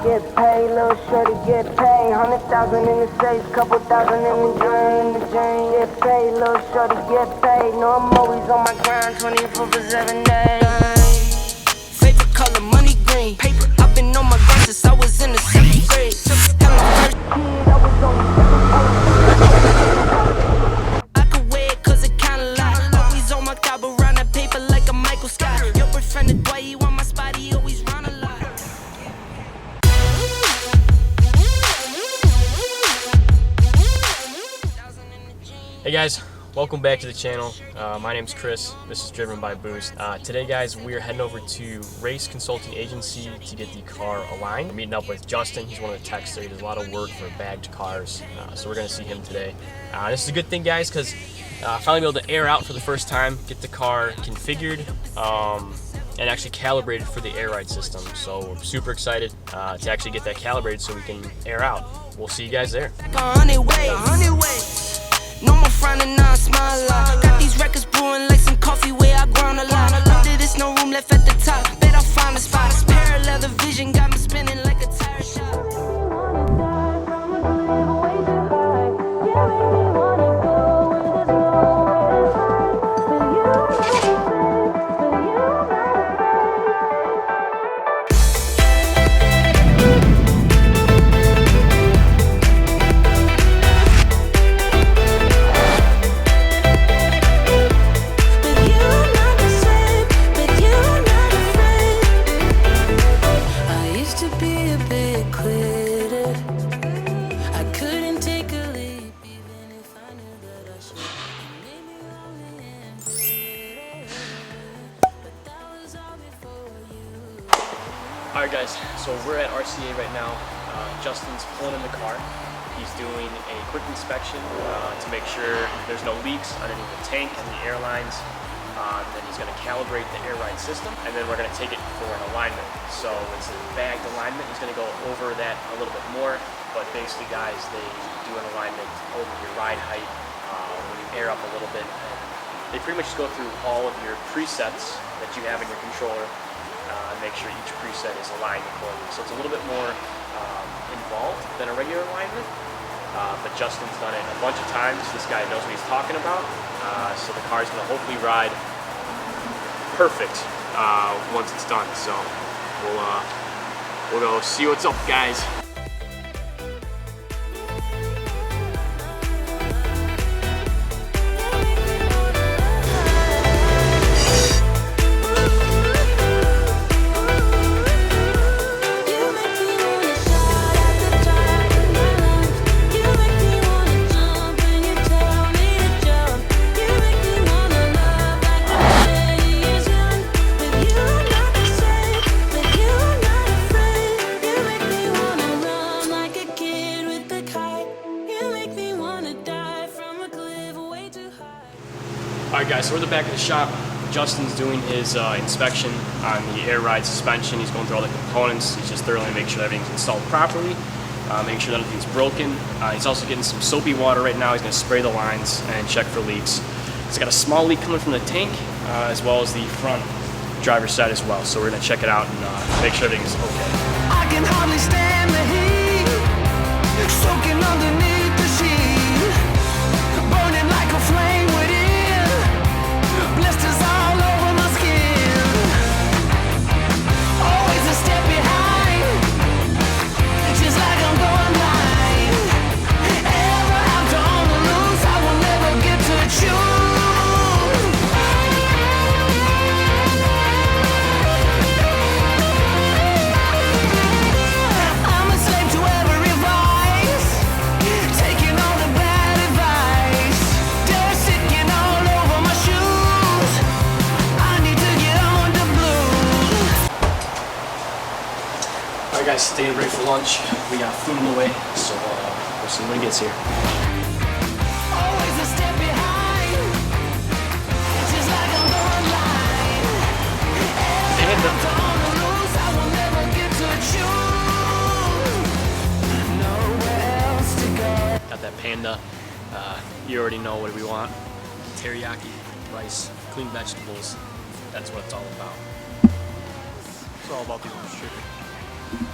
Get paid, little shorty, get paid. 100,000 in the safe, couple thousand in the drain. Get paid, little shorty, get paid. No, I'm always on my grind, 24 for 7 days. Favorite color, money green. Paper, I've been on my grind since I was in the 7th grade. Hell, the first kid, I was on I could wear it cause it kinda lie. Always on my top around that paper like a Michael Scott. Your boyfriend is why he want my spot, he always run a lot. Hey guys, welcome back to the channel. My name's Chris. This is Driven by Boost. Today guys, we're heading over to Race Consulting Agency to get the car aligned. We're meeting up with Justin. He's one of the techs there. He does a lot of work for bagged cars. So we're going to see him today. This is a good thing guys because finally be able to air out for the first time, get the car configured, and actually calibrated for the air ride system. So we're super excited to actually get that calibrated so we can air out. We'll see you guys there. No more frowning, now I smile a lot. Got these records brewing like some coffee where I ground a lot. Under there's no room left at the top. Bet I'll find a spot. Parallel the vision got me spinning like a tire shop. Alright guys, so we're at RCA right now. Justin's pulling in the car. He's doing a quick inspection to make sure there's no leaks underneath the tank and the airlines. Then he's going to calibrate the air ride system, and then we're going to take it for an alignment. So it's a bagged alignment. He's going to go over that a little bit more, but basically guys, they do an alignment over your ride height when you air up a little bit. And they pretty much just go through all of your presets that you have in your controller. Make sure each preset is aligned accordingly. So it's a little bit more involved than a regular alignment, but Justin's done it a bunch of times. This guy knows what he's talking about, so the car's going to hopefully ride perfect once it's done. So we'll go see what's up, guys. Alright guys, so we're at the back of the shop. Justin's doing his inspection on the air ride suspension. He's going through all the components. He's just thoroughly making sure everything's installed properly, making sure that nothing's broken. He's also getting some soapy water right now. He's going to spray the lines and check for leaks. He's got a small leak coming from the tank, as well as the front driver's side as well. So we're going to check it out and make sure everything's okay. I can hardly stand the heat, soaking underneath the sheet, burning like a flame within. Blisters all over my skin. Always a step behind, just like I'm going blind. Ever out on the loose, I will never get to choose. I'm a slave to every vice, taking all the bad advice. They're sticking all over my shoes. Alright guys, staying ready for lunch. We got food on the way, so we'll see when he gets here. Always a step behind, just like I'm going blind. On the loose, I will never get to choose. Nowhere else to go. Got that panda. You already know what we want. Teriyaki, rice, clean vegetables. That's what it's all about. It's all about the orange chicken. Alright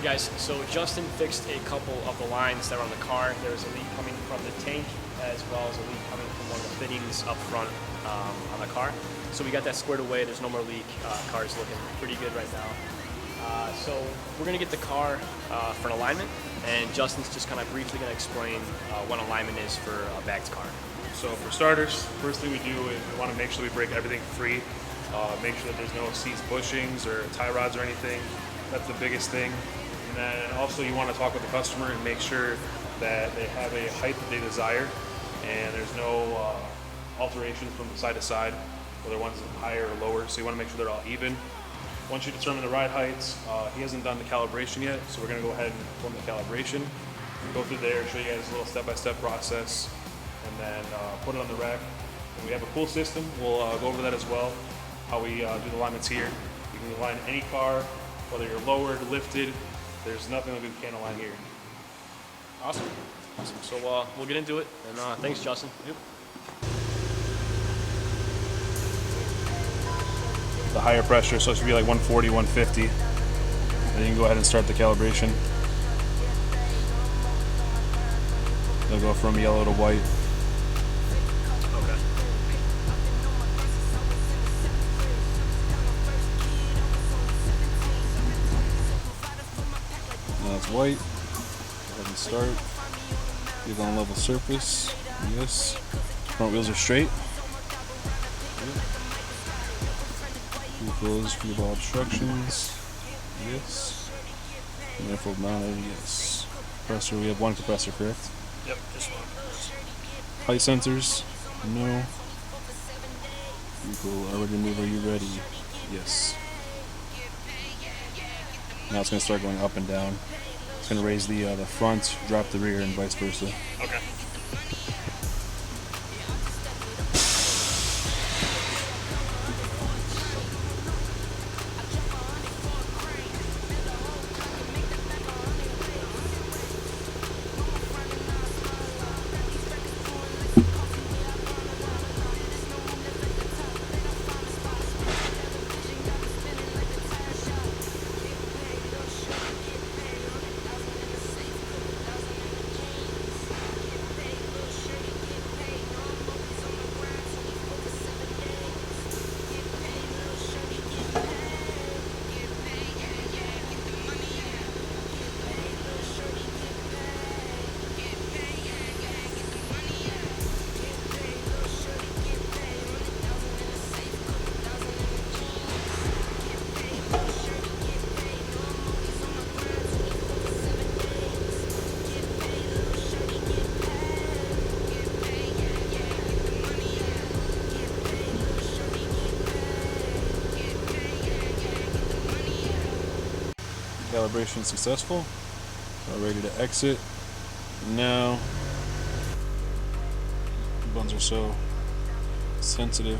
guys, so Justin fixed a couple of the lines that were on the car. There was a leak coming from the tank as well as a leak coming from one of the fittings up front on the car. So we got that squared away, there's no more leak. Car's looking pretty good right now. So we're going to get the car for an alignment, and Justin's just kind of briefly going to explain what alignment is for a bagged car. So for starters, first thing we do is we want to make sure we break everything free. Make sure that there's no seized bushings or tie rods or anything. That's the biggest thing. And then also you want to talk with the customer and make sure that they have a height that they desire and there's no alterations from the side to side, whether one's higher or lower. So you want to make sure they're all even. Once you determine the ride heights, he hasn't done the calibration yet, so we're going to go ahead and perform the calibration. Go through there, show you guys a little step-by-step process, and then put it on the rack. And we have a pull system. We'll go over that as well, how we do the alignments here. You can align any car, whether you're lowered, lifted. There's nothing that we can't align here. Awesome. So we'll get into it, and thanks, Justin. Yep. The higher pressure, so it should be like 140, 150. Then you can go ahead and start the calibration. It'll go from yellow to white. Now it's white. Go ahead and start. Get on level surface. Yes. Front wheels are straight. Vehicles, free ball obstructions. Yes. Manifold mounted. Yes. Compressor. We have one compressor, correct? Yep, just one. Height sensors. No. Vehicle already move. Are you ready? Yes. Now it's going to start going up and down. It's going to raise the front, drop the rear, and vice versa. Okay. Calibration successful. We're ready to exit. Now, the buttons are so sensitive.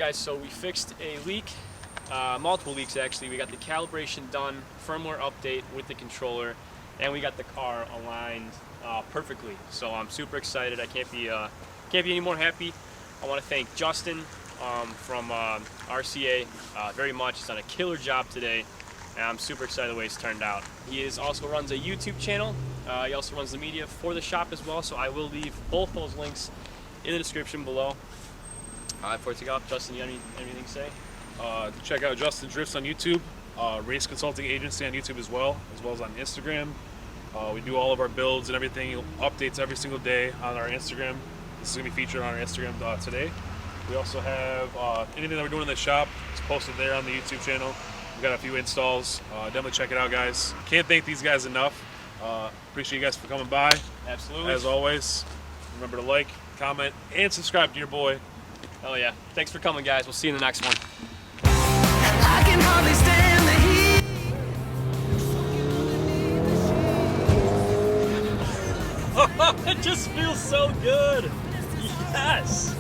guys, so we fixed a leak, multiple leaks actually. We got the calibration done, firmware update with the controller, and we got the car aligned perfectly. So I'm super excited. I can't be any more happy. I want to thank Justin from RCA very much. He's done a killer job today, and I'm super excited the way it's turned out. He also runs a YouTube channel. He also runs the media for the shop as well, so I will leave both those links in the description below. Before we take off, Justin, you got anything to say? Check out Justin Drifts on YouTube, Race Consulting Agency on YouTube as well as on Instagram. We do all of our builds and everything, updates every single day on our Instagram. This is going to be featured on our Instagram today. We also have anything that we're doing in the shop is posted there on the YouTube channel. We've got a few installs. Definitely check it out, guys. Can't thank these guys enough. Appreciate you guys for coming by. Absolutely. As always, remember to like, comment, and subscribe to your boy. Hell yeah. Thanks for coming, guys. We'll see you in the next one. I can hardly stand the heat. It just feels so good. Yes.